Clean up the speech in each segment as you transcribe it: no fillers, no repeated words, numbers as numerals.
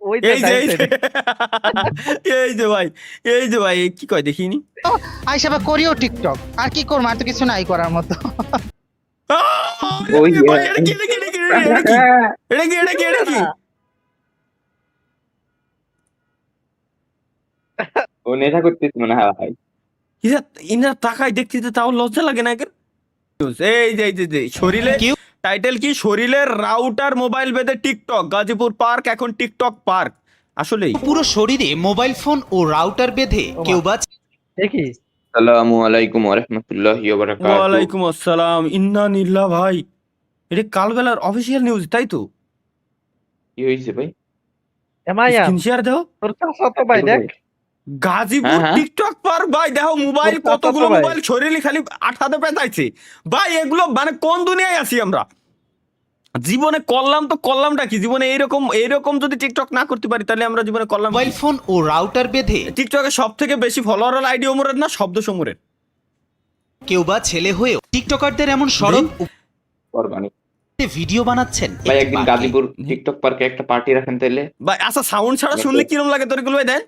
ওই যে এই যে ডাইন সাইডে এই যে ভাই, এই যে ভাই কি কয় দেখিনি। আইসাবা করিও টিকটক, আর কি করবো, আর তো কিছু নাই করার মতো। ওই ভাই এটা কি, এটা কি, এটা কি, এটা কি, এটা কি, এটা কি, এটা কি? ও নেশা করতেছে মনে হয় ভাই। ইরা ইনার তাকায় দেখতে তাও লজ্জা লাগে না একের। এই যে এই যে শরীরে টাইটেল কি, শরীরের রাউটার মোবাইল বেঁধে টিকটক, গাজীপুর পার্ক এখন টিকটক পার্ক। আসলেই পুরো শরীরে মোবাইল ফোন ও রাউটার বেঁধে কেউ বা দেখি আসসালামু আলাইকুম ওয়া রাহমাতুল্লাহি ওয়া বারাকাতুহু। ওয়ালাইকুম আসসালাম, ইন্না নিল্লাহ। ভাই এটা কালবেলার অফিসিয়াল নিউজ তাই তো? কি হয়েছে ভাই? এমাইয়া স্ক্রিন শেয়ার দাও। তোর চাচা তো ভাই দেখ গাজীপুর হ্যাঁ, হ্যাঁ। টিকটক পার্ক ভাই, দেখো মোবাইল তোর চাচা তো কতগুলো ভাই। মোবাইল শরীরে খালি আঠাতে পেঁচাইছে ভাই। এগুলো মানে কোন দুনিয়ায় আছি আমরা? জীবনে করলাম তো করলামটা কি? জীবনে এইরকম এইরকম যদি টিকটক না করতে পারি তাহলে আমরা জীবনে করলাম মোবাইল ফোন ও রাউটার বেঁধে টিকটকে সব থেকে বেশি ফলোয়ার আইডি ওমরের না শব্দ সমরের। কেউ বা ছেলে হয়েও টিকটকারদের এমন সরব কোরবানি ভিডিও বানাচ্ছেন ভাই, একটি একদিন পার্কে। গাজীপুর টিকটক পার্কে একটা পার্টি রাখেন তাইলে। ভাই আচ্ছা সাউন্ড ছাড়া শুনলে কিরম লাগে তোর এগুলো ভাই? দেন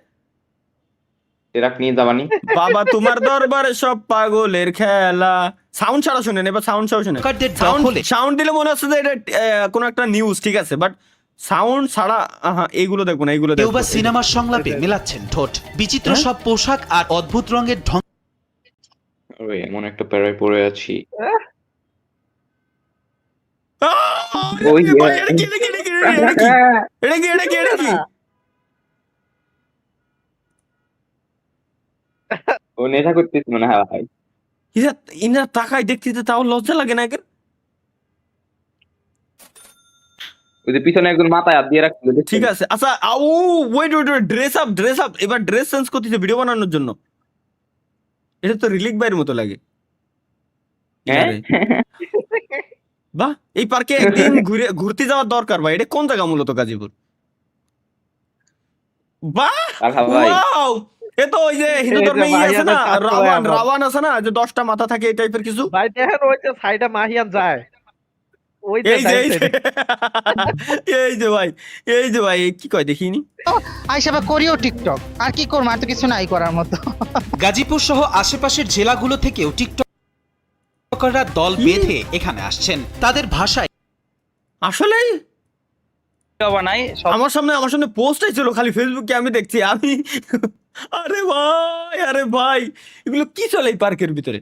ট্রাক নিয়ে যাবানি। বাবা তোমার দরবারে সব পাগলের খেলা। সাউন্ড ছাড়া শুনেন, এবার সাউন্ড ছাড়া শুনেন। টিকটকারদের সাউন্ড দখলে সাউন্ড দিলে মনে হচ্ছে যে এটা কোনো একটা নিউজ, ঠিক আছে, বাট সাউন্ড ছাড়া এইগুলো দেখবো না, এইগুলো কেউ দেখবো। বা সিনেমার সংলাপে মেলাচ্ছেন ঠোঁট, বিচিত্র সব পোশাক আর অদ্ভুত রঙের ঢং ওই এমন একটা প্যারায় পড়ে আছি। ওই ভাই, এটা কি, এটা কি, এটা কি, এটা কি, এটা কি, এটা কি, এটা কি? ও নেশা করতেছে মনে হয় ভাই। ইনার তাকায় দেখতে তাও লজ্জা লাগে না একের। ওই যে পিছনে একজন মাথায় হাত দিয়ে রাখছিল, দেখছেন? ঠিক আছে আচ্ছা, wait wait wait, dress up, dress up, এবার ড্রেস চেঞ্জ করতেছে ভিডিও বানানোর জন্য। এটা তো রিলিক ভাইয়ের মতো লাগে। হ্যাঁ? বাহ, এই পার্কে একদিন ঘুরতে যাওয়ার দরকার ভাই। এটা কোন জায়গা মূলত গাজীপুর? বাহ আলহা ভাই। ওয়াও, এ তো ওই যে হিন্দুদের এই যে মেয়ে আছে না, মাহিয়ানের ছাত্র ভাই রাবণ, আমার। রাবণ আছে না, যে 10টা মাথা থাকে এই টাইপের কিছু। ভাই দেখেন ওই যে সাইডে মাহিয়ান যায় ওই যে এই যে ডাইন এই যে সাইডে এই যে ভাই, এই যে ভাই কি কয় দেখিনি। আইসাবা করিও টিকটক, আর কি করবো, আর তো কিছু নাই করার মতো। গাজীপুর সহ আশেপাশের জেলাগুলো থেকেও টিকটকাররা দল বেঁধে এখানে আসছেন। তাদের ভাষায় আসলেই বানাই সব আমার সামনে পোস্ট ছিল খালি ফেসবুকে, আমি দেখছি আমি। আরে ভাই, আরে ভাই, এগুলো কি চলে এই পার্কের ভিতরে?